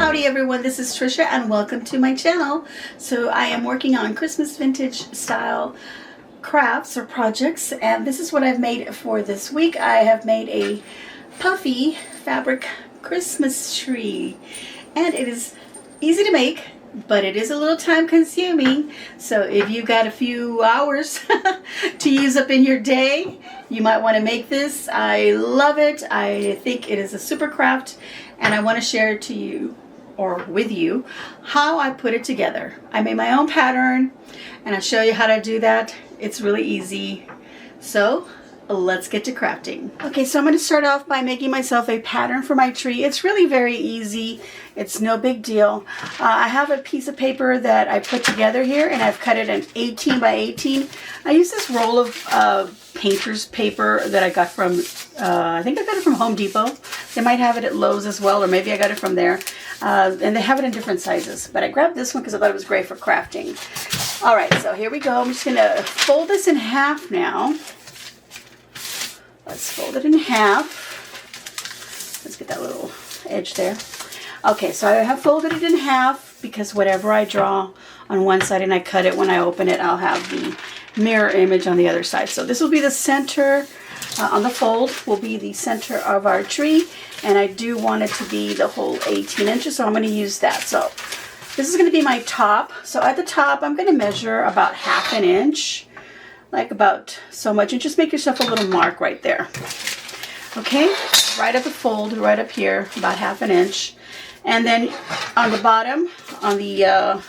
Howdy everyone, this is Trisha and welcome to my channel. So I am working on Christmas vintage style crafts or projects, and this is what I've made for this week. I have made a puffy fabric Christmas tree, and it is easy to make, but it is a little time consuming. So if you've got a few hours to use up in your day, you might want to make this. I love it. I think it is a super craft, and I want to share it to you, or with you, how I put it together. I made my own pattern, and I'll show you how to do that. It's really easy. So let's get to crafting. Okay, so I'm going to start off by making myself a pattern for my tree. It's really very easy. It's no big deal. I have a piece of paper that I put together here, and I've cut it in 18 by 18. I use this roll of painter's paper that I got from, I think I got it from Home Depot. They might have it at Lowe's as well, or maybe I got it from there. And they have it in different sizes. But I grabbed this one because I thought it was great for crafting. All right, so here we go. I'm just going to fold this in half now. Let's fold it in half. Let's get that little edge there. Okay, so I have folded it in half because whatever I draw on one side and I cut it, when I open it, I'll have the mirror image on the other side. So this will be the center, on the fold will be the center of our tree, and I do want it to be the whole 18 inches, so I'm going to use that. So this is going to be my top. So at the top, I'm going to measure about ½ an inch, like about so much, and just make yourself a little mark right there. Okay, right at the fold, right up here, about ½ an inch. And then on the bottom, on the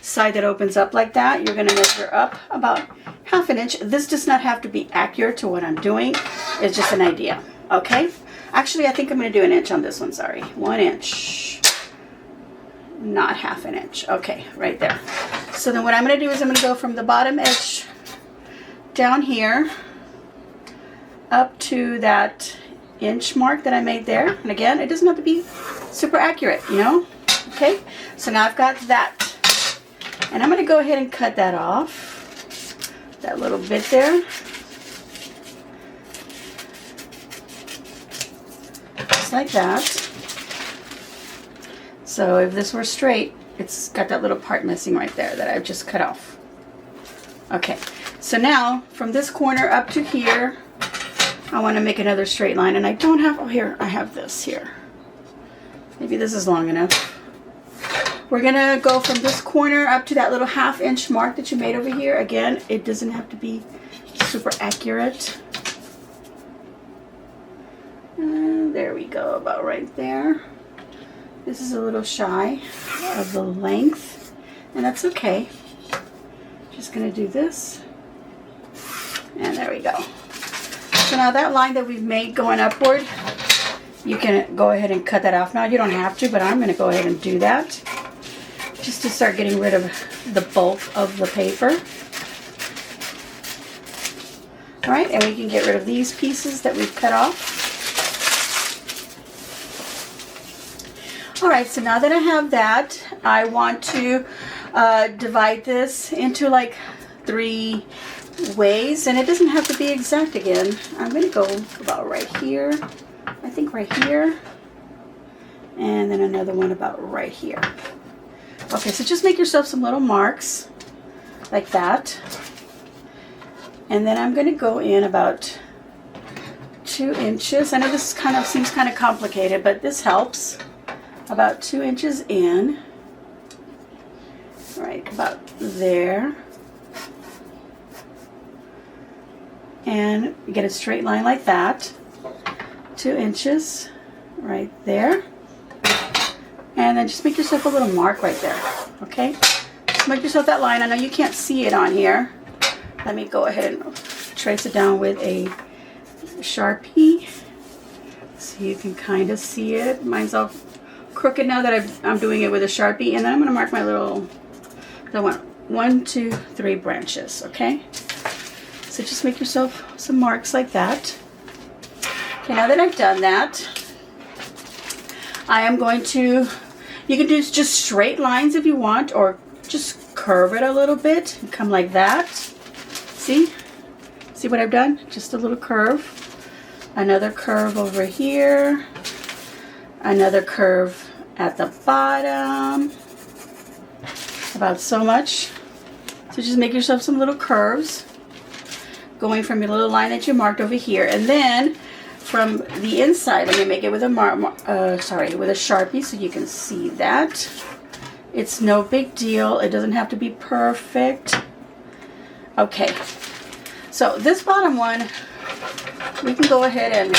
side that opens up like that, you're going to measure up about ½ an inch. This does not have to be accurate to what I'm doing. It's just an idea. Okay? Actually, I think I'm going to do an inch on this one. Sorry. 1 inch. Not ½ an inch. Okay, right there. So then what I'm going to do is I'm going to go from the bottom edge down here up to that inch mark that I made there. And again, it doesn't have to be super accurate, you know? Okay? So now I've got that. And I'm going to go ahead and cut that off, that little bit there. Just like that. So if this were straight, it's got that little part missing right there that I've just cut off. Okay, so now from this corner up to here, I want to make another straight line, and I don't have, oh here, I have this here. Maybe this is long enough. We're going to go from this corner up to that little ½ inch mark that you made over here. Again, it doesn't have to be super accurate. And there we go, about right there. This is a little shy of the length, and that's okay. Just going to do this. And there we go. So now that line that we've made going upward, you can go ahead and cut that off now. You don't have to, but I'm going to go ahead and do that, just to start getting rid of the bulk of the paper. All right, and we can get rid of these pieces that we've cut off. All right, so now that I have that, I want to divide this into like 3 ways, and it doesn't have to be exact again. I'm going to go about right here, I think right here, and then another one about right here. Okay, so just make yourself some little marks like that. And then I'm going to go in about 2 inches. I know this seems kind of complicated, but this helps. About 2 inches in. Right about there. And get a straight line like that. 2 inches right there. And then just make yourself a little mark right there, okay? Just make yourself that line. I know you can't see it on here. Let me go ahead and trace it down with a Sharpie so you can kind of see it. Mine's all crooked now that I'm doing it with a Sharpie. And then I'm going to mark my little, I want 1, 2, 3 branches, okay? So just make yourself some marks like that. Okay, now that I've done that, I am going to, you can do just straight lines if you want, or just curve it a little bit and come like that. See? See what I've done? Just a little curve. Another curve over here. Another curve at the bottom, about so much. So just make yourself some little curves, going from your little line that you marked over here, and then from the inside, let me make it with a with a Sharpie so you can see that. It's no big deal. It doesn't have to be perfect. Okay, so this bottom one, we can go ahead and,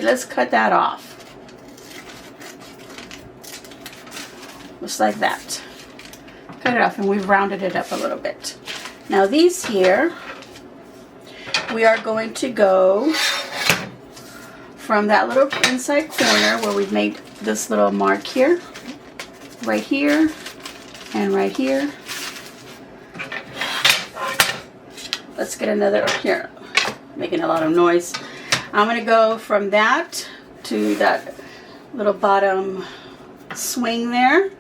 let's cut that off. Just like that. Cut it off, and we've rounded it up a little bit. Now these here, we are going to go from that little inside corner where we've made this little mark here, right here, and right here. Let's get another, here, making a lot of noise. I'm going to go from that to that little bottom swing there.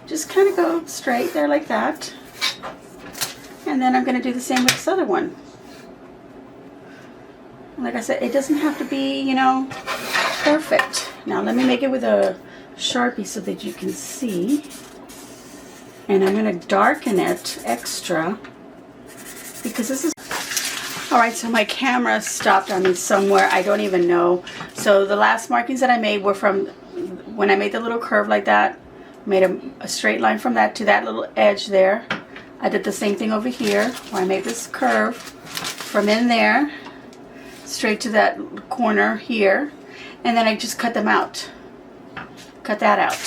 Just kind of go straight there like that. And then I'm going to do the same with this other one. Like I said, it doesn't have to be, you know, perfect. Now let me make it with a Sharpie so that you can see. And I'm going to darken it extra because this is... Alright, so my camera stopped on me somewhere. I don't even know. So the last markings that I made were from when I made the little curve like that. Made a straight line from that to that little edge there. I did the same thing over here where I made this curve from in there straight to that corner here, and then I just cut them out. Cut that out,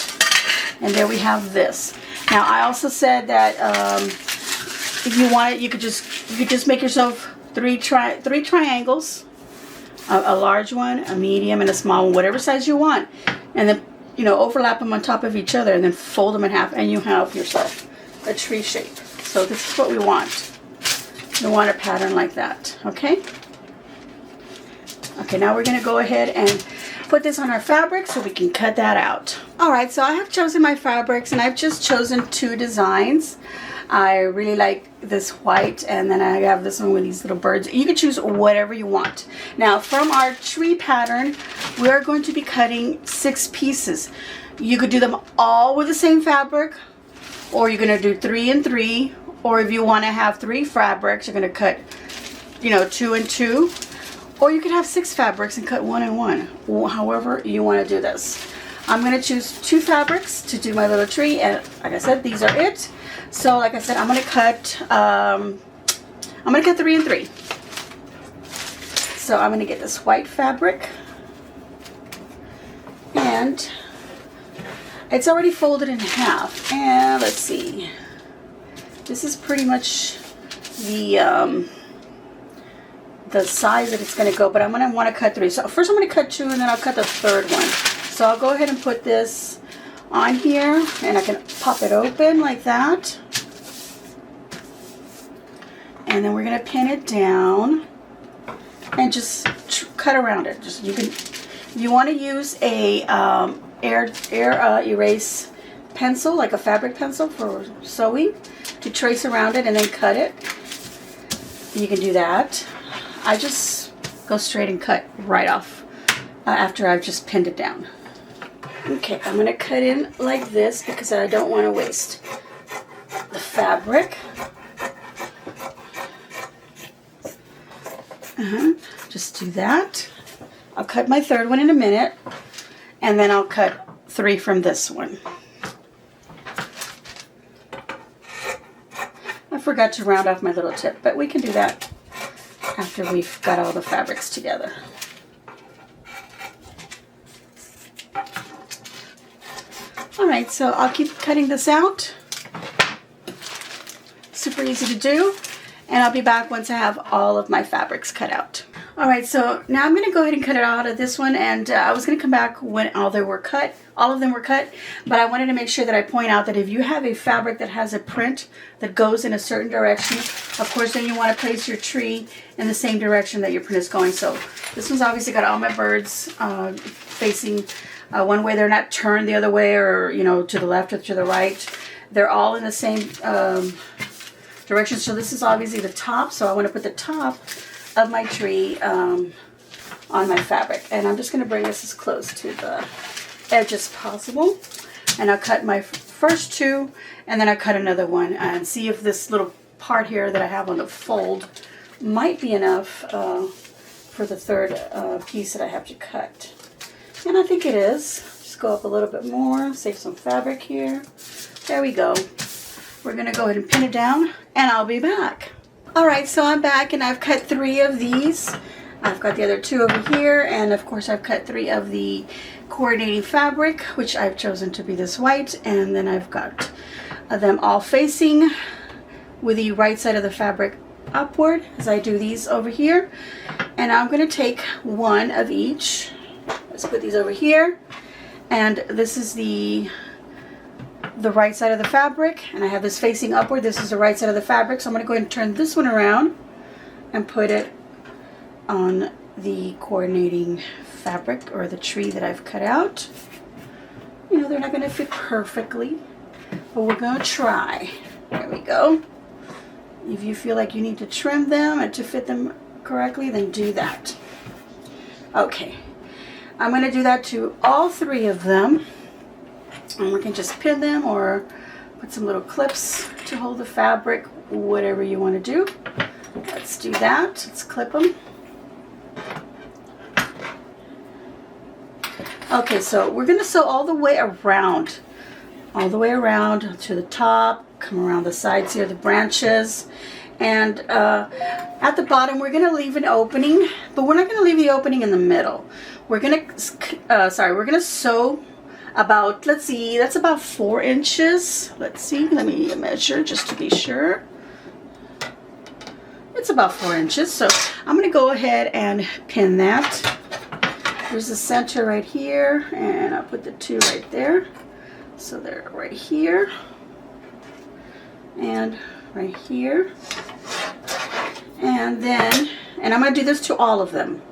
and there we have this. Now I also said that if you want it, you could just make yourself three triangles, a large one, a medium, and a small one, whatever size you want, and then, you know, overlap them on top of each other, and then fold them in half, and you have yourself a tree shape. So this is what we want. We want a pattern like that. Okay. Okay, now we're going to go ahead and put this on our fabric so we can cut that out. Alright, so I have chosen my fabrics, and I've just chosen 2 designs. I really like this white, and then I have this one with these little birds. You can choose whatever you want. Now from our tree pattern, we are going to be cutting 6 pieces. You could do them all with the same fabric, or you're going to do 3 and 3, or if you want to have 3 fabrics, you're going to cut, you know, 2 and 2. Or you could have 6 fabrics and cut 1 and 1. However you want to do this. I'm going to choose 2 fabrics to do my little tree, and like I said, these are it. So like I said, I'm going to cut 3 and 3. So I'm going to get this white fabric, and it's already folded in half. And let's see. This is pretty much the size that it's going to go, but I'm going to want to cut 3. So first I'm going to cut 2, and then I'll cut the 3rd one. So I'll go ahead and put this on here, and I can pop it open like that. And then we're going to pin it down and just cut around it. Just you want to use a air erase pencil, like a fabric pencil for sewing, to trace around it and then cut it. You can do that. I just go straight and cut right off after I've just pinned it down. Okay, I'm going to cut in like this because I don't want to waste the fabric. Just do that. I'll cut my 3rd one in a minute, and then I'll cut 3 from this one. I forgot to round off my little tip, but we can do that after we've got all the fabrics together. Alright, so I'll keep cutting this out. Super easy to do. And I'll be back once I have all of my fabrics cut out. Alright, so now I'm going to go ahead and cut it out of this one, and I was going to come back when all of them were cut, but I wanted to make sure that I point out that if you have a fabric that has a print that goes in a certain direction, of course then you want to place your tree in the same direction that your print is going. So this one's obviously got all my birds facing one way. They're not turned the other way, or, you know, to the left or to the right. They're all in the same direction. So this is obviously the top, so I want to put the top of my tree on my fabric, and I'm just going to bring this as close to the edge as possible. And I'll cut my first two, and then I'll cut another one and see if this little part here that I have on the fold might be enough for the third piece that I have to cut. And I think it is. Just go up a little bit more, save some fabric here. There we go. We're gonna go ahead and pin it down, and I'll be back. All right, so I'm back, and I've cut 3 of these. I've got the other 2 over here, and of course I've cut 3 of the coordinating fabric, which I've chosen to be this white, and then I've got them all facing with the right side of the fabric upward as I do these over here. And I'm going to take 1 of each. Let's put these over here, and this is the right side of the fabric, and I have this facing upward. This is the right side of the fabric, so I'm going to go ahead and turn this one around and put it on the coordinating fabric or the tree that I've cut out. You know, they're not going to fit perfectly, but we're going to try. There we go. If you feel like you need to trim them and to fit them correctly, then do that. Okay, I'm going to do that to all 3 of them, and we can just pin them or put some little clips to hold the fabric, whatever you want to do. Let's do that. Let's clip them. Okay, so we're going to sew all the way around to the top, come around the sides here, the branches, and at the bottom we're going to leave an opening, but we're not going to leave the opening in the middle. We're going to sew about, let's see, that's about 4 inches. Let's see, let me measure just to be sure. It's about 4 inches, so I'm going to go ahead and pin that. There's the center right here, and I'll put the 2 right there. So they're right here and right here. And then, and I'm going to do this to all of them.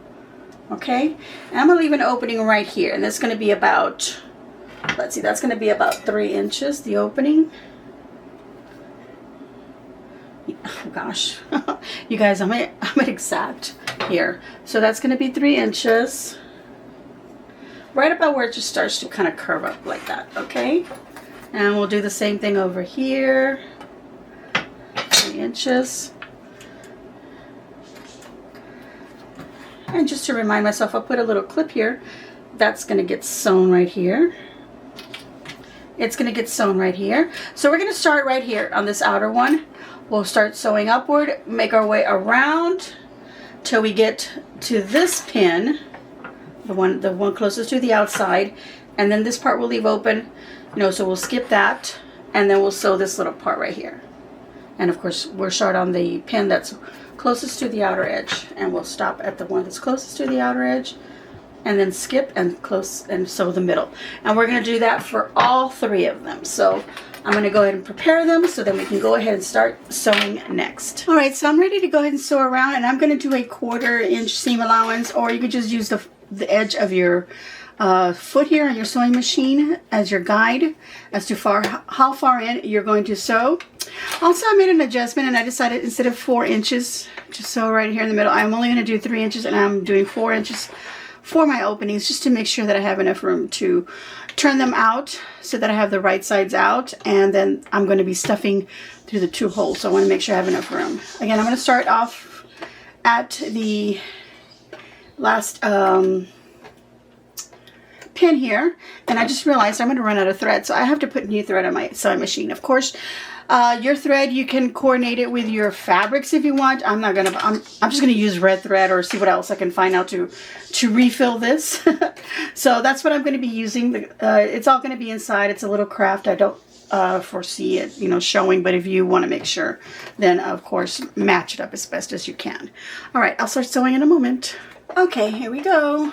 Okay? And I'm going to leave an opening right here, and that's going to be about, let's see, that's going to be about 3 inches, the opening. Oh gosh, you guys, I'm exact here. So that's going to be 3 inches. Right about where it just starts to kind of curve up like that, okay? And we'll do the same thing over here. 3 inches. And just to remind myself, I'll put a little clip here. That's going to get sewn right here. It's going to get sewn right here. So we're going to start right here on this outer one. We'll start sewing upward, make our way around till we get to this pin, the one closest to the outside, and then this part we'll leave open, you know, so we'll skip that, and then we'll sew this little part right here. And of course we'll start on the pin that's closest to the outer edge, and we'll stop at the one that's closest to the outer edge, and then skip and close and sew the middle. And we're going to do that for all 3 of them. So I'm going to go ahead and prepare them so then we can go ahead and start sewing next. All right, so I'm ready to go ahead and sew around, and I'm going to do a 1/4 inch seam allowance, or you could just use the edge of your foot here on your sewing machine as your guide as to how far in you're going to sew. Also, I made an adjustment, and I decided instead of 4 inches to sew right here in the middle, I'm only going to do 3 inches, and I'm doing 4 inches for my openings, just to make sure that I have enough room to turn them out so that I have the right sides out, and then I'm going to be stuffing through the 2 holes, so I want to make sure I have enough room. Again, I'm going to start off at the last pin here, and I just realized I'm going to run out of thread, so I have to put new thread on my sewing machine. Of course, your thread, you can coordinate it with your fabrics if you want. I'm just going to use red thread or see what else I can find out to refill this. So that's what I'm going to be using. It's all going to be inside. It's a little craft. I don't foresee it, you know, showing, but if you want to make sure, then of course match it up as best as you can. All right, I'll start sewing in a moment. Okay, here we go.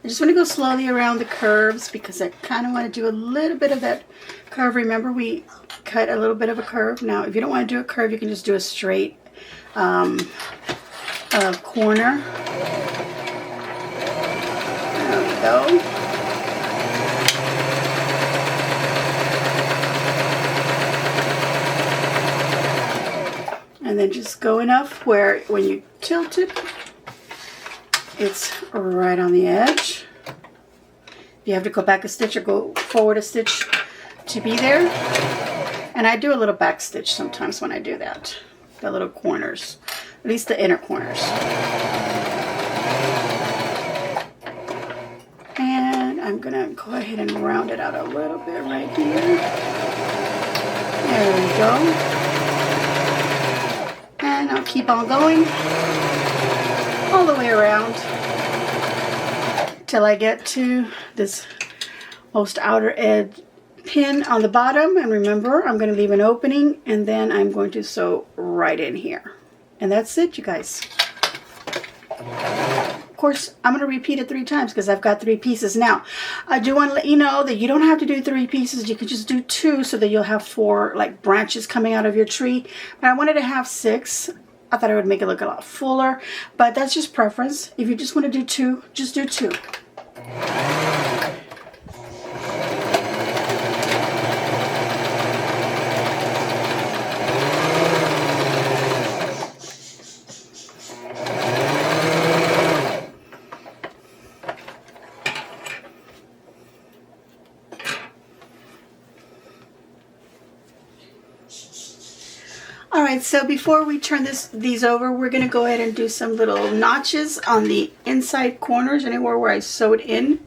I just want to go slowly around the curves because I kind of want to do a little bit of that curve. Remember, we cut a little bit of a curve. Now, if you don't want to do a curve, you can just do a straight corner. There we go. And then just go enough where when you tilt it, it's right on the edge. You have to go back a stitch or go forward a stitch to be there. And I do a little back stitch sometimes when I do that. The little corners, at least the inner corners. And I'm gonna go ahead and round it out a little bit right here. There we go. And I'll keep on going all the way around till I get to this most outer edge pin on the bottom. And remember, I'm going to leave an opening and then I'm going to sew right in here. And that's it, you guys. Of course, I'm going to repeat it 3 times because I've got 3 pieces. Now, I do want to let you know that you don't have to do 3 pieces. You can just do 2 so that you'll have 4 like branches coming out of your tree. But I wanted to have 6. I thought it would make it look a lot fuller, but that's just preference. If you just want to do 2, just do 2. Alright, so before we turn these over, we're going to go ahead and do some little notches on the inside corners, anywhere where I sewed in.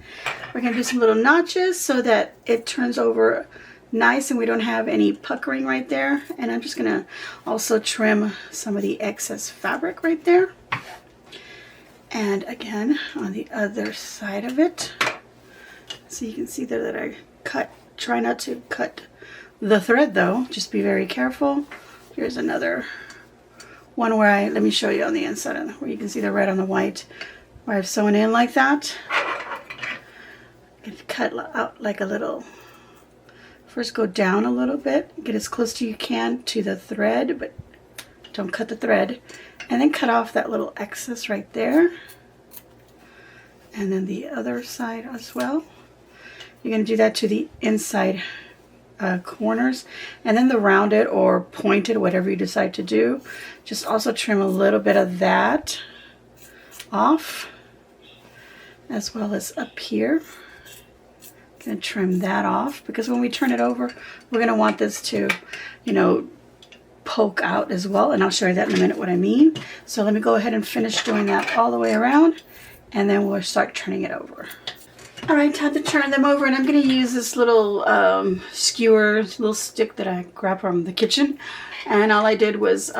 We're going to do some little notches so that it turns over nice and we don't have any puckering right there. And I'm just going to also trim some of the excess fabric right there. And again, on the other side of it. So you can see there that I try not to cut the thread though, just be very careful. Here's another one where let me show you on the inside where you can see the red on the white where I've sewn in like that. And cut out like a little, first go down a little bit, get as close to you can to the thread, but don't cut the thread. And then cut off that little excess right there. And then the other side as well. You're going to do that to the inside corners, and then the rounded or pointed, whatever you decide to do, just also trim a little bit of that off, as well as up here. Gonna trim that off because when we turn it over, we're gonna want this to, you know, poke out as well, and I'll show you that in a minute what I mean. So let me go ahead and finish doing that all the way around, and then we'll start turning it over. Alright, time to turn them over, and I'm going to use this little skewer, little stick that I grabbed from the kitchen. And all I did was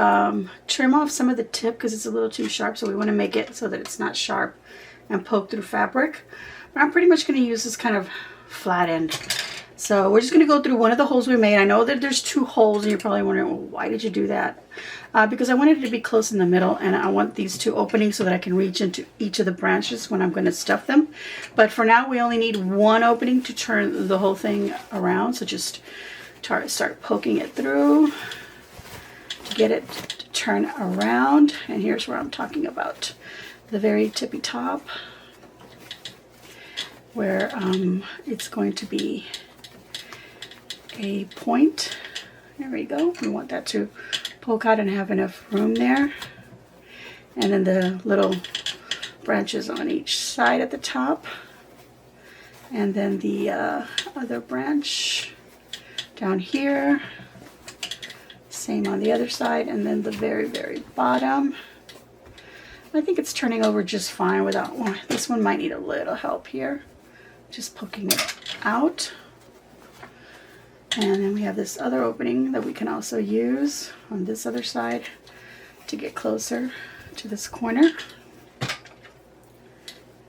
trim off some of the tip because it's a little too sharp, so we want to make it so that it's not sharp and poke through fabric. But I'm pretty much going to use this kind of flat end. So we're just going to go through one of the holes we made. I know that there's 2 holes, and you're probably wondering, well, why did you do that? Because I wanted it to be close in the middle, and I want these 2 openings so that I can reach into each of the branches when I'm going to stuff them. But for now, we only need 1 opening to turn the whole thing around. So just start poking it through to get it to turn around. And here's where I'm talking about the very tippy top, where it's going to be a point. There we go. We want that to poke out and have enough room there. And then the little branches on each side at the top. And then the other branch down here. Same on the other side. And then the very, very bottom. I think it's turning over just fine without one. This one might need a little help here. Just poking it out. And then we have this other opening that we can also use on this other side to get closer to this corner.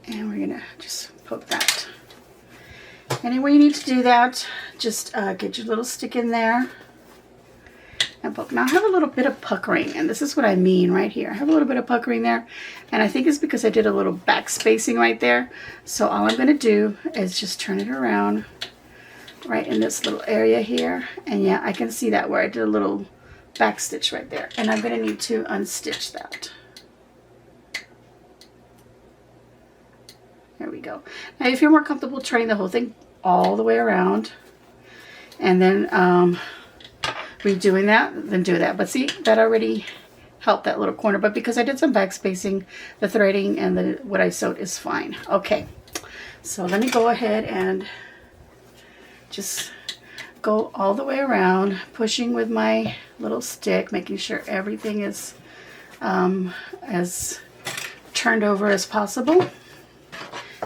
And we're going to just poke that. Anywhere you need to do that, just get your little stick in there and poke. Now I have a little bit of puckering, and this is what I mean right here. I have a little bit of puckering there, and I think it's because I did a little back spacing right there. So all I'm going to do is just turn it around right in this little area here, and yeah, I can see that where I did a little back stitch right there, and I'm going to need to unstitch that. There we go. Now if you're more comfortable turning the whole thing all the way around and then redoing that, then do that. But see, that already help that little corner, but because I did some back spacing, the threading and what I sewed is fine. Okay, so let me go ahead and just go all the way around, pushing with my little stick, making sure everything is as turned over as possible.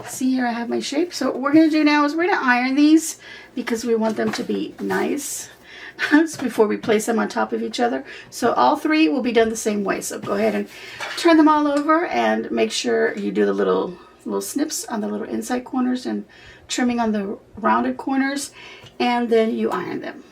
See here, I have my shape. So what we're going to do now is we're going to iron these because we want them to be nice before we place them on top of each other. So all three will be done the same way. So go ahead and turn them all over and make sure you do the little snips on the little inside corners and trimming on the rounded corners, and then you iron them.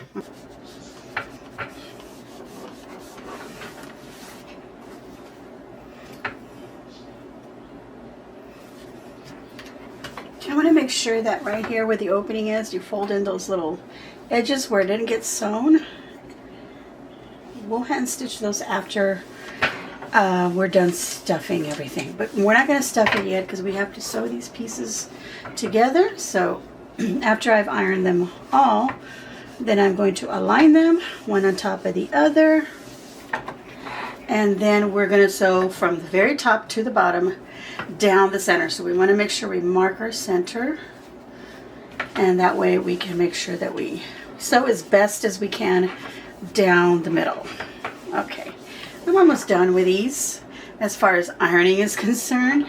I want to make sure that right here where the opening is, you fold in those little edges where it didn't get sewn. We'll hand stitch those after we're done stuffing everything, but we're not going to stuff it yet because we have to sew these pieces together. So after I've ironed them all, then I'm going to align them one on top of the other, and then we're going to sew from the very top to the bottom down the center. So we want to make sure we mark our center, and that way we can make sure that we sew as best as we can down the middle. Okay, I'm almost done with these as far as ironing is concerned,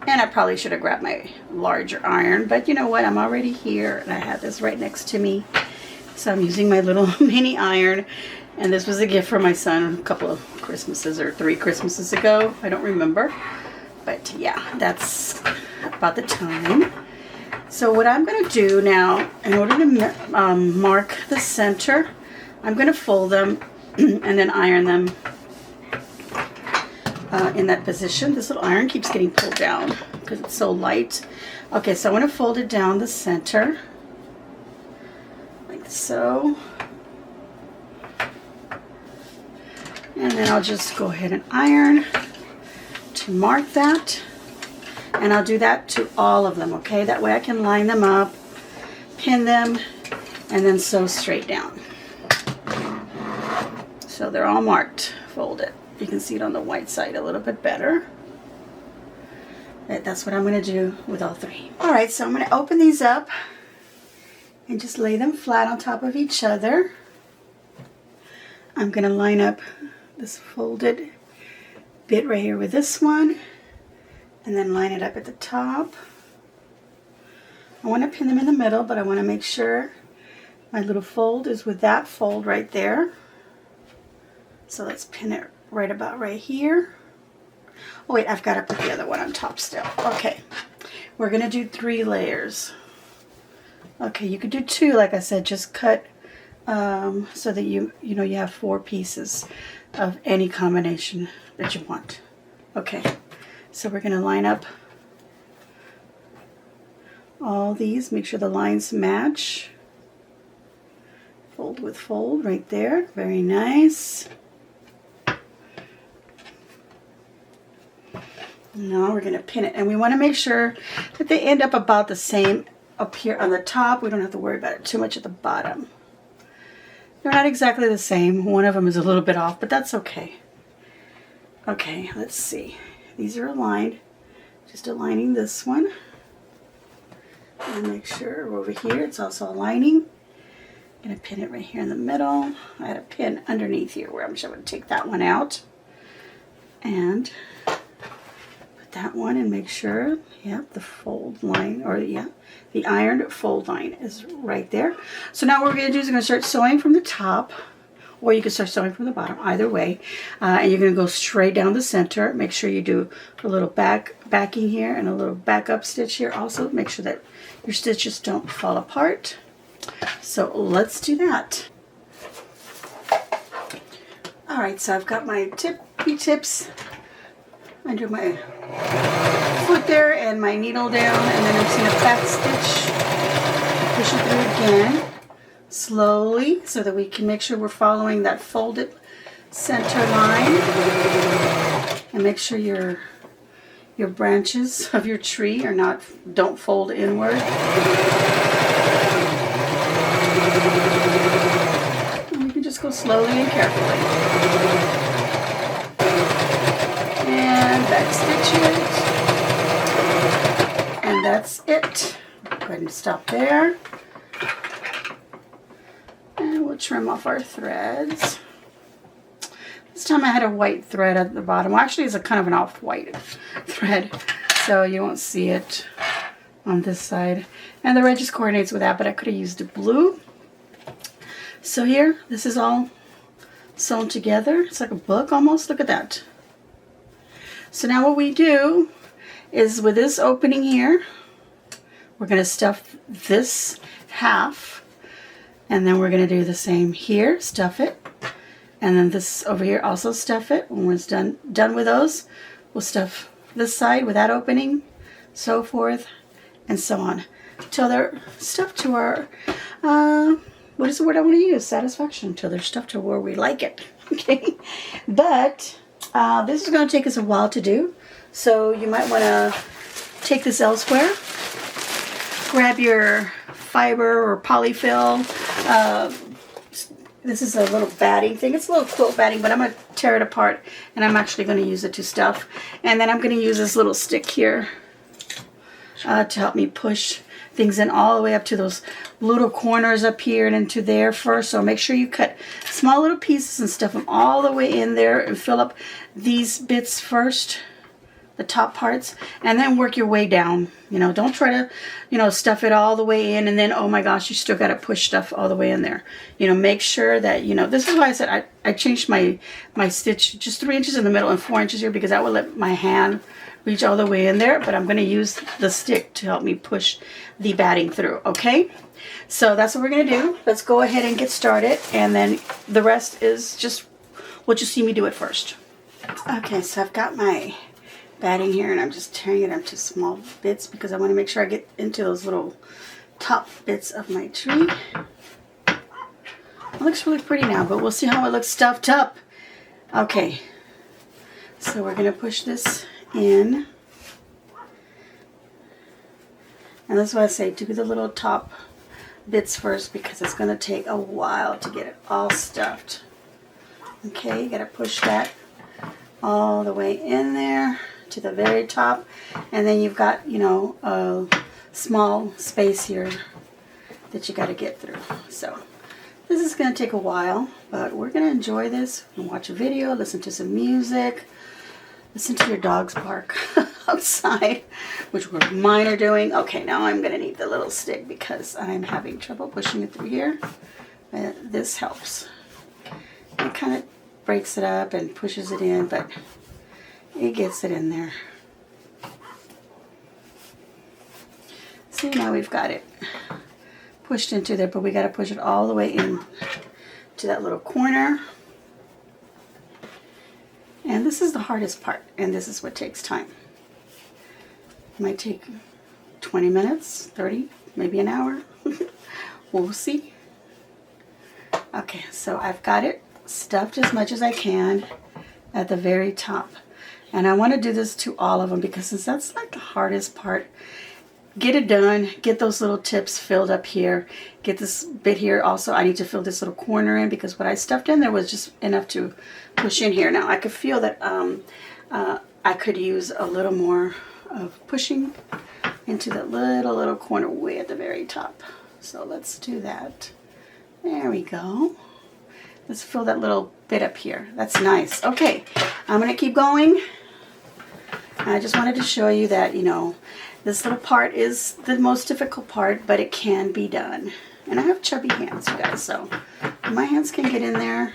and I probably should have grabbed my larger iron, but you know what, I'm already here and I have this right next to me, so I'm using my little mini iron. And this was a gift from my son a couple of Christmases or 3 Christmases ago, I don't remember. But yeah, that's about the time. So what I'm going to do now, in order to mark the center, I'm going to fold them and then iron them in that position. This little iron keeps getting pulled down because it's so light. Okay, so I want to fold it down the center, like so. And then I'll just go ahead and iron to mark that, and I'll do that to all of them, okay? That way I can line them up, pin them, and then sew straight down. So they're all marked, folded. You can see it on the white side a little bit better. But that's what I'm going to do with all 3. All right, so I'm going to open these up and just lay them flat on top of each other. I'm going to line up this folded bit right here with this one, and then line it up at the top. I want to pin them in the middle, but I want to make sure my little fold is with that fold right there. So let's pin it right about right here. Oh wait, I've got to put the other one on top still. Okay, we're going to do 3 layers. Okay, you could do 2, like I said, just cut so that you have 4 pieces of any combination that you want. Okay, so we're going to line up all these, make sure the lines match. Fold with fold right there, very nice. Now we're going to pin it, and we want to make sure that they end up about the same up here on the top. We don't have to worry about it too much at the bottom. They're not exactly the same. One of them is a little bit off, but that's okay. Okay, let's see. These are aligned. Just aligning this one. And make sure over here it's also aligning. I'm going to pin it right here in the middle. I had a pin underneath here where I'm just going to take that one out. And put that one and make sure, yep, the fold line, or yeah, the ironed fold line is right there. So now what we're going to do is we're going to start sewing from the top, or you can start sewing from the bottom, either way. And you're going to go straight down the center. Make sure you do a little backing here and a little back up stitch here. Also make sure that your stitches don't fall apart. So let's do that. All right, so I've got my tippy tips under my foot there and my needle down, and then I'm just going to back stitch, push it through again slowly so that we can make sure we're following that folded center line, and make sure your branches of your tree don't fold inward. And you can just go slowly and carefully. back stitch it. And that's it. Go ahead and stop there. And we'll trim off our threads. This time I had a white thread at the bottom. Well, actually, it's a kind of an off-white thread, so you won't see it on this side. And the red just coordinates with that, but I could have used a blue. So here, this is all sewn together. It's like a book almost. Look at that. So now what we do is with this opening here, we're going to stuff this half, and then we're going to do the same here, stuff it, and then this over here also stuff it. When it's done with those, we'll stuff this side with that opening, so forth and so on, till they're stuffed to our what is the word I want to use? Satisfaction. Till they're stuffed to where we like it. Okay, but this is going to take us a while to do, so you might want to take this elsewhere. Grab your fiber or polyfill. This is a little batting thing. It's a little quilt batting, but I'm going to tear it apart, and I'm actually going to use it to stuff. And then I'm going to use this little stick here to help me push things in all the way up to those little corners up here and into there first. So make sure you cut small little pieces and stuff them all the way in there and fill up these bits first, the top parts, and then work your way down. You know, don't try to, you know, stuff it all the way in and then, oh my gosh, you still got to push stuff all the way in there. You know, make sure that, you know, this is why I said I changed my stitch just 3 inches in the middle and 4 inches here, because I would let my hand reach all the way in there, but I'm going to use the stick to help me push the batting through. Okay, so that's what we're going to do. Let's go ahead and get started, and then the rest is just what you see me do it first. Okay, so I've got my batting here, and I'm just tearing it into small bits because I want to make sure I get into those little top bits of my tree. It looks really pretty now, but we'll see how it looks stuffed up. Okay, so we're going to push this in, and that's why I say do the little top bits first, because it's going to take a while to get it all stuffed. Okay, you got to push that all the way in there to the very top, and then you've got, you know, a small space here that you got to get through. So this is going to take a while, but we're going to enjoy this and watch a video, listen to some music, listen to your dogs bark outside, which mine are doing. Okay, now I'm going to need the little stick because I'm having trouble pushing it through here. This helps. It kind of breaks it up and pushes it in, but it gets it in there. See, now we've got it pushed into there, but we got to push it all the way in to that little corner. And this is the hardest part, and this is what takes time. It might take 20 minutes, 30, maybe an hour. We'll see. Okay, so I've got it stuffed as much as I can at the very top. And I want to do this to all of them because that's like the hardest part. Get it done. Get those little tips filled up here. Get this bit here. Also, I need to fill this little corner in because what I stuffed in there was just enough to push in here. Now, I could feel that I could use a little more of pushing into that little corner way at the very top. So let's do that. There we go. Let's fill that little bit up here. That's nice. Okay, I'm going to keep going. I just wanted to show you that, you know, this little part is the most difficult part, but it can be done. And I have chubby hands, you guys, so my hands can get in there.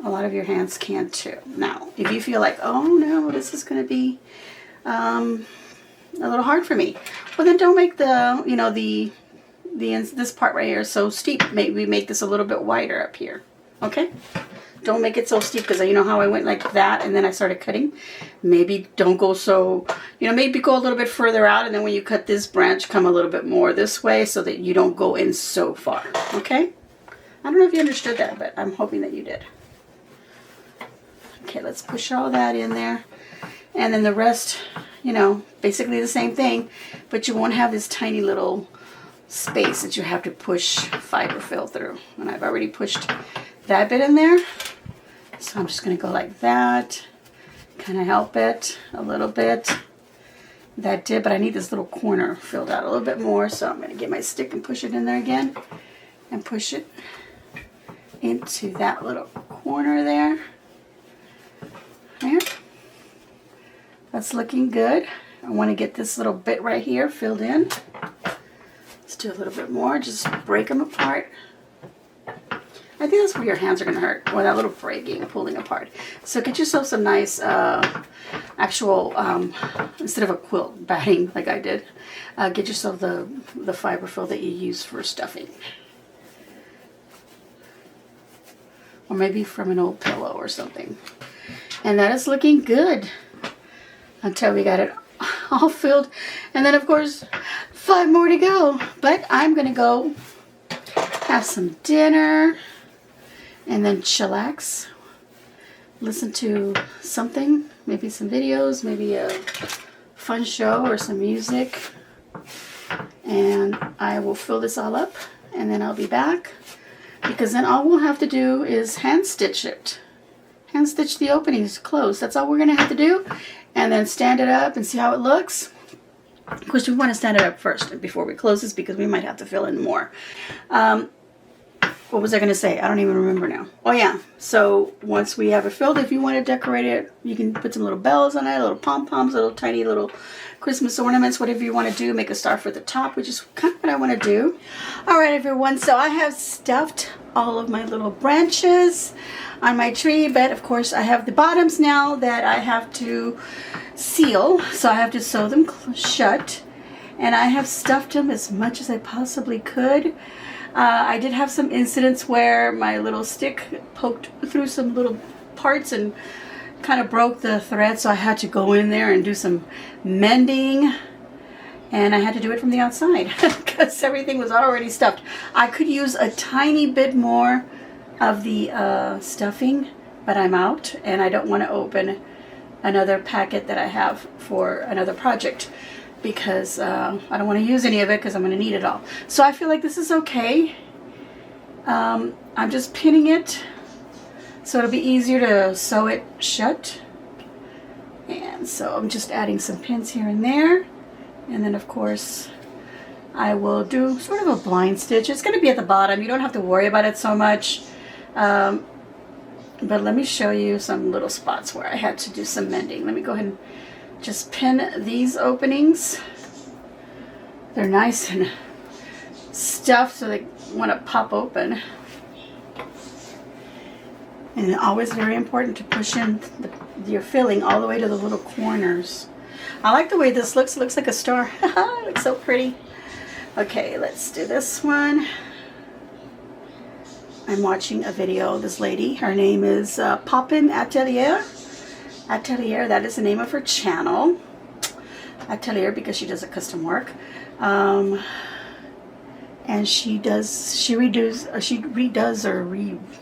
A lot of your hands can too. Now, if you feel like, oh no, this is going to be a little hard for me, well then don't make the, you know, this part right here so steep. Maybe make this a little bit wider up here. Okay? Don't make it so steep, because you know how I went like that and then I started cutting. Maybe don't go so, you know, maybe go a little bit further out, and then when you cut this branch, come a little bit more this way so that you don't go in so far. Okay? I don't know if you understood that, but I'm hoping that you did. Okay, let's push all that in there. And then the rest, you know, basically the same thing, but you won't have this tiny little space that you have to push fiber fill through. And I've already pushed that bit in there. So I'm just going to go like that, kind of help it a little bit. That did, but I need this little corner filled out a little bit more, so I'm going to get my stick and push it in there again and push it into that little corner there. There. That's looking good. I want to get this little bit right here filled in. Let's do a little bit more, just break them apart. I think that's where your hands are going to hurt, or that little breaking, pulling apart. So get yourself some nice actual, instead of a quilt batting like I did, get yourself the fiberfill that you use for stuffing. Or maybe from an old pillow or something. And that is looking good until we got it all filled. And then of course, 5 more to go. But I'm going to go have some dinner and then chillax, listen to something, maybe some videos, maybe a fun show or some music, and I will fill this all up and then I'll be back, because then all we'll have to do is hand stitch it, hand stitch the openings closed. That's all we're gonna have to do, and then stand it up and see how it looks. Of course, we want to stand it up first before we close this, because we might have to fill in more. What was I going to say? I don't even remember now. Oh yeah, so once we have it filled, if you want to decorate it, you can put some little bells on it, little pom-poms, little tiny little Christmas ornaments, whatever you want to do. Make a star for the top, which is kind of what I want to do. All right, everyone, so I have stuffed all of my little branches on my tree, but of course I have the bottoms now that I have to seal, so I have to sew them shut, and I have stuffed them as much as I possibly could. I did have some incidents where my little stick poked through some little parts and kind of broke the thread, so I had to go in there and do some mending, and I had to do it from the outside because everything was already stuffed. I could use a tiny bit more of the stuffing, but I'm out, and I don't want to open another packet that I have for another project, because I don't want to use any of it because I'm going to need it all. So I feel like this is okay. I'm just pinning it so it'll be easier to sew it shut. And so I'm just adding some pins here and there. And then of course I will do sort of a blind stitch. It's going to be at the bottom. You don't have to worry about it so much. But let me show you some little spots where I had to do some mending. Let me go ahead and just pin these openings. They're nice and stuffed, so they want to pop open. And always very important to push in your filling all the way to the little corners. I like the way this looks. It looks like a star. It looks so pretty. Okay, let's do this one. I'm watching a video of this lady. Her name is Poppin Atelier. Atelier, that is the name of her channel. Atelier, because she does a custom work. And she redoes,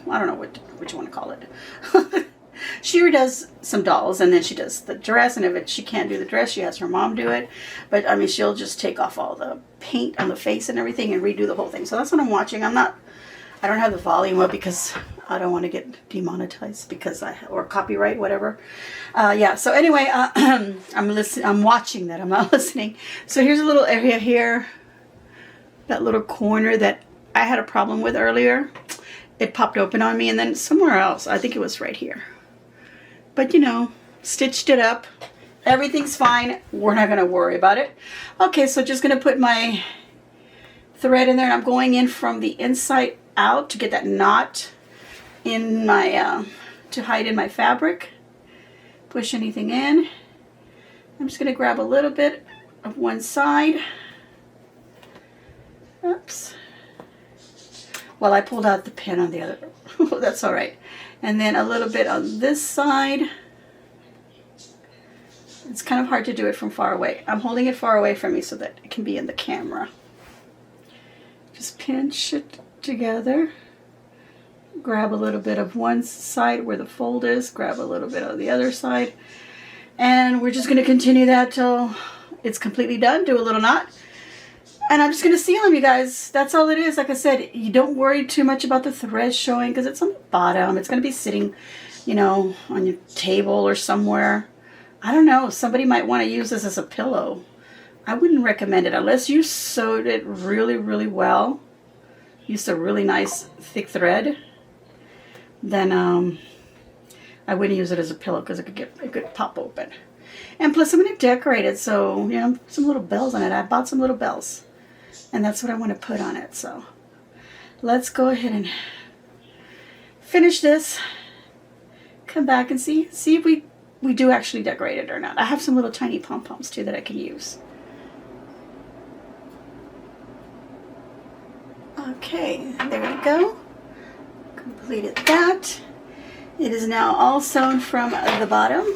I don't know what you want to call it. She redoes some dolls, and then she does the dress, and if she can't do the dress, she has her mom do it. But I mean, she'll just take off all the paint on the face and everything and redo the whole thing. So that's what I'm watching. I don't have the volume up because I don't want to get demonetized or copyright, whatever. Yeah, so anyway, I'm watching that. I'm not listening. So here's a little area here, that little corner that I had a problem with earlier. It popped open on me, and then somewhere else, I think it was right here. But you know, stitched it up. Everything's fine. We're not going to worry about it. Okay, so just going to put my thread in there, and I'm going in from the inside out to get that knot in my to hide in my fabric. Push anything in. I'm just going to grab a little bit of one side. Oops. Well, I pulled out the pin on the other. That's all right. And then a little bit on this side. It's kind of hard to do it from far away. I'm holding it far away from me so that it can be in the camera. Just pinch it together. Grab a little bit of one side where the fold is. Grab a little bit of the other side. And we're just going to continue that till it's completely done. Do a little knot. And I'm just going to seal them, you guys. That's all it is. Like I said, you don't worry too much about the thread showing because it's on the bottom. It's going to be sitting, you know, on your table or somewhere. I don't know, somebody might want to use this as a pillow. I wouldn't recommend it unless you sewed it really, really well. Used a really nice thick thread. Then I wouldn't use it as a pillow because it could pop open. And plus I'm going to decorate it, so you know, some little bells on it. I bought some little bells, and that's what I want to put on it. So let's go ahead and finish this. Come back and see if we do actually decorate it or not. I have some little tiny pom-poms too that I can use. Okay, there we go. Completed that. It is now all sewn from the bottom.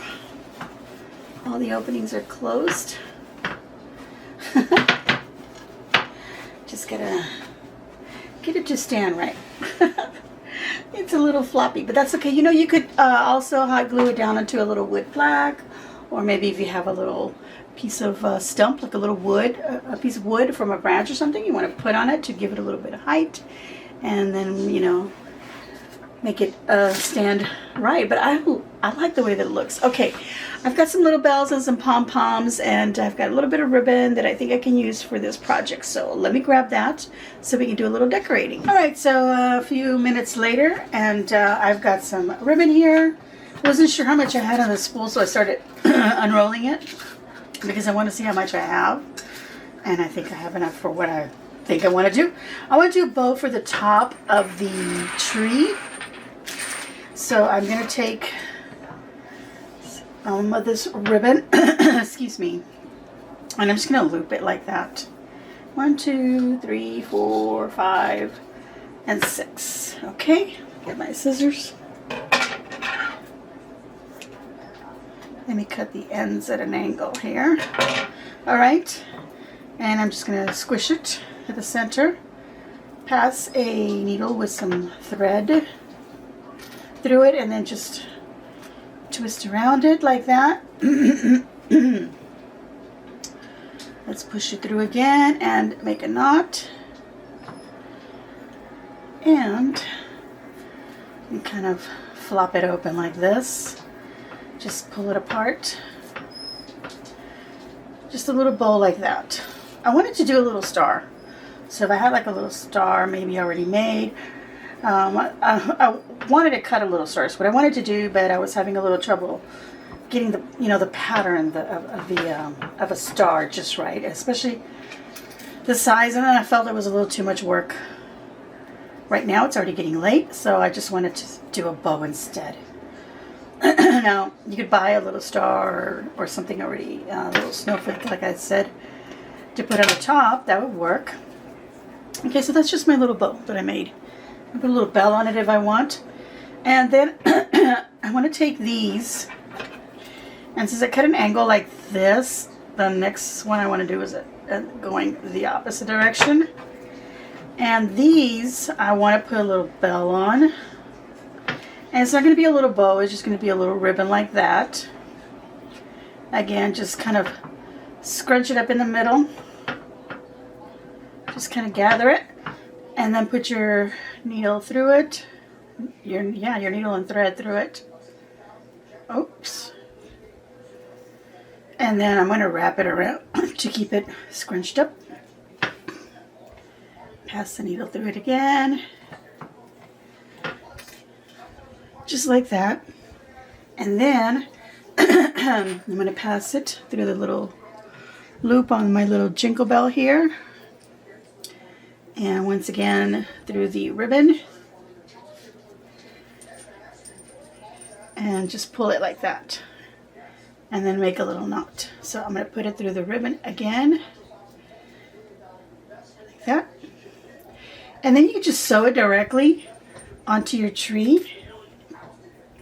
All the openings are closed. Just gotta get it to stand right. It's a little floppy, but that's okay. You know, you could also hot glue it down onto a little wood plaque, or maybe if you have a little piece of stump, like a little wood, a piece of wood from a branch or something, you want to put on it to give it a little bit of height, and then, you know, make it stand right. But I like the way that it looks. Okay, I've got some little bells and some pom-poms, and I've got a little bit of ribbon that I think I can use for this project. So let me grab that so we can do a little decorating. All right, so a few minutes later, and I've got some ribbon here. Wasn't sure how much I had on the spool, so I started unrolling it because I want to see how much I have. And I think I have enough for what I think I want to do. I want to do a bow for the top of the tree. So I'm going to take this ribbon, excuse me, and I'm just going to loop it like that. 1, 2, 3, 4, 5, and 6. Okay, get my scissors. Let me cut the ends at an angle here. All right, and I'm just going to squish it at the center. Pass a needle with some thread through it, and then just twist around it like that. Let's push it through again and make a knot. And you kind of flop it open like this. Just pull it apart. Just a little bow like that. I wanted to do a little star. So if I had like a little star maybe already made, I wanted to cut a little star. That's what I wanted to do, but I was having a little trouble getting the, you know, the pattern of a star just right, especially the size. And then I felt it was a little too much work. Right now it's already getting late, so I just wanted to do a bow instead. Now you could buy a little star or something already, a little snowflake, like I said, to put on the top. That would work. Okay, so that's just my little bow that I made. I put a little bell on it if I want. And then I want to take these, and since I cut an angle like this, the next one I want to do is going the opposite direction. And these I want to put a little bell on. And it's not going to be a little bow, it's just going to be a little ribbon like that. Again, just kind of scrunch it up in the middle. Just kind of gather it. And then put your needle through it. Your needle and thread through it. Oops. And then I'm going to wrap it around to keep it scrunched up. Pass the needle through it again. Just like that. And then I'm going to pass it through the little loop on my little jingle bell here. And once again through the ribbon. And just pull it like that. And then make a little knot. So I'm going to put it through the ribbon again. Like that. And then you can just sew it directly onto your tree.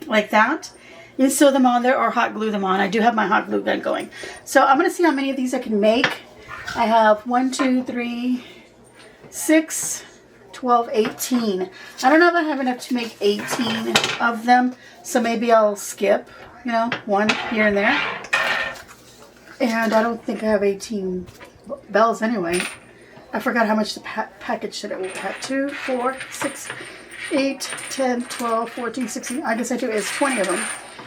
Like that. You can sew them on there or hot glue them on. I do have my hot glue gun going. So I'm going to see how many of these I can make. I have 1, 2, 3, 6, 12, 18. I don't know if I have enough to make 18 of them. So maybe I'll skip, you know, one here and there. And I don't think I have 18 bells anyway. I forgot how much the package said it would have. 2, 4, 6, 8, 10, 12, 14, 16. I guess I do. It's 20 of them.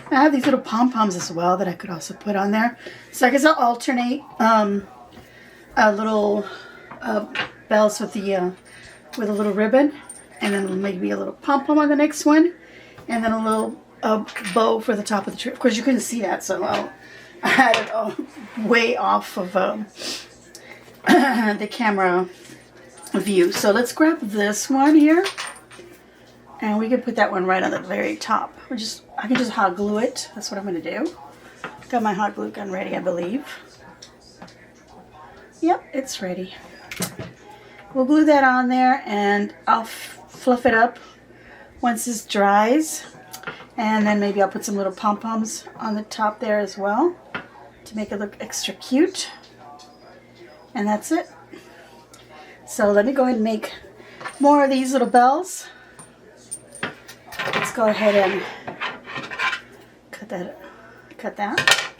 I have these little pom-poms as well that I could also put on there. So I guess I'll alternate a little bells with the with a little ribbon, and then maybe a little pom-pom on the next one, and then a little bow for the top of the tree. Of course, you couldn't see that, so I had it way off of the camera view. So let's grab this one here, and we can put that one right on the very top. I can just hot glue it. That's what I'm going to do. Got my hot glue gun ready, I believe. Yep, it's ready. We'll glue that on there, and I'll fluff it up once this dries. And then maybe I'll put some little pom-poms on the top there as well to make it look extra cute. And that's it. So let me go ahead and make more of these little bells. Let's go ahead and cut that.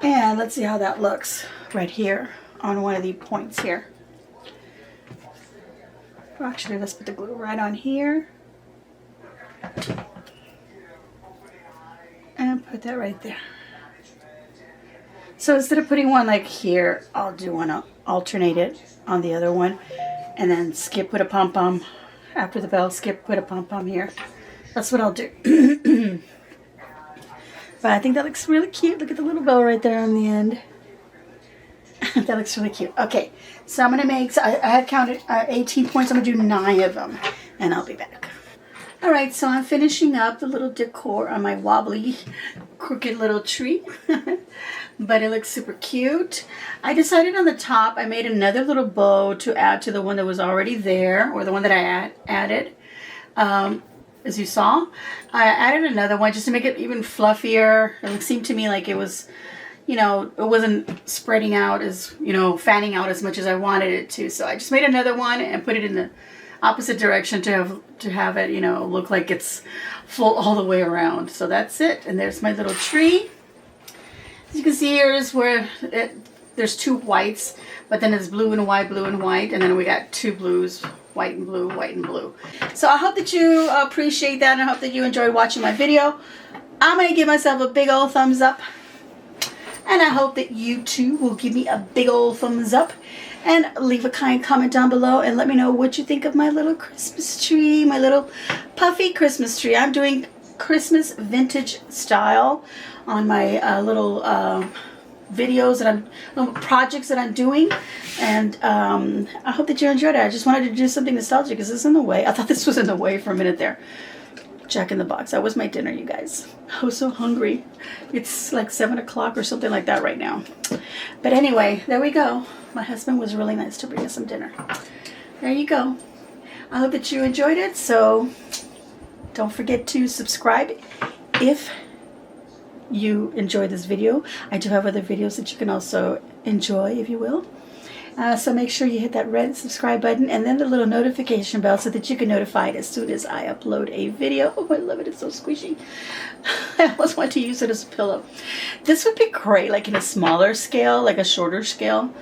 And let's see how that looks right here on one of the points here. Well, actually, let's put the glue right on here. And put that right there. So instead of putting one like here, I'll do one, alternate it on the other one. And then skip, put a pom-pom after the bell, skip, put a pom-pom here. That's what I'll do. But I think that looks really cute. Look at the little bell right there on the end. That looks really cute. Okay, so I'm going to make, I had counted 18 points. I'm going to do 9 of them, and I'll be back. All right, so I'm finishing up the little decor on my wobbly, crooked little tree. But it looks super cute. I decided on the top, I made another little bow to add to the one that was already there, or the one that I added. As you saw, I added another one just to make it even fluffier. It seemed to me like it was, you know, it wasn't spreading out as, you know, fanning out as much as I wanted it to. So I just made another one and put it in the opposite direction to have it, you know, look like it's full all the way around. So that's it. And there's my little tree. As you can see, here is where there's 2 whites, but then it's blue and white, and then we got 2 blues, white and blue, white and blue. So I hope that you appreciate that, and I hope that you enjoyed watching my video. I'm going to give myself a big old thumbs up, and I hope that you too will give me a big old thumbs up, and leave a kind comment down below and let me know what you think of my little Christmas tree, my little puffy Christmas tree. I'm doing Christmas vintage style on my little videos that little projects that I'm doing, and I hope that you enjoyed it. I just wanted to do something nostalgic. Is this in the way? I thought this was in the way for a minute there. Jack in the Box. That was my dinner, you guys. I was so hungry. It's like 7 o'clock or something like that right now. But anyway, there we go. My husband was really nice to bring us some dinner. There you go. I hope that you enjoyed it. So don't forget to subscribe if you enjoyed this video. I do have other videos that you can also enjoy, if you will. So make sure you hit that red subscribe button and then the little notification bell so that you get notified as soon as I upload a video. Oh, I love it. It's so squishy. I almost want to use it as a pillow. This would be great, like in a smaller scale, like a shorter scale,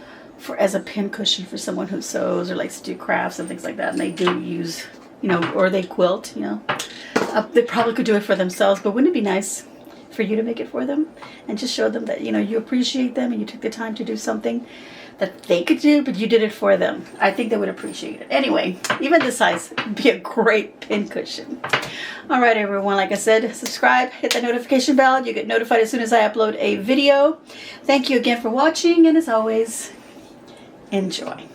as a pin cushion for someone who sews or likes to do crafts and things like that. And they do use, you know, or they quilt, you know. They probably could do it for themselves, but wouldn't it be nice for you to make it for them and just show them that, you know, you appreciate them and you took the time to do something that they could do, but you did it for them. I think they would appreciate it. Anyway, even this size would be a great pin cushion. All right, everyone, like I said, subscribe, hit that notification bell. You get notified as soon as I upload a video. Thank you again for watching, and as always, enjoy.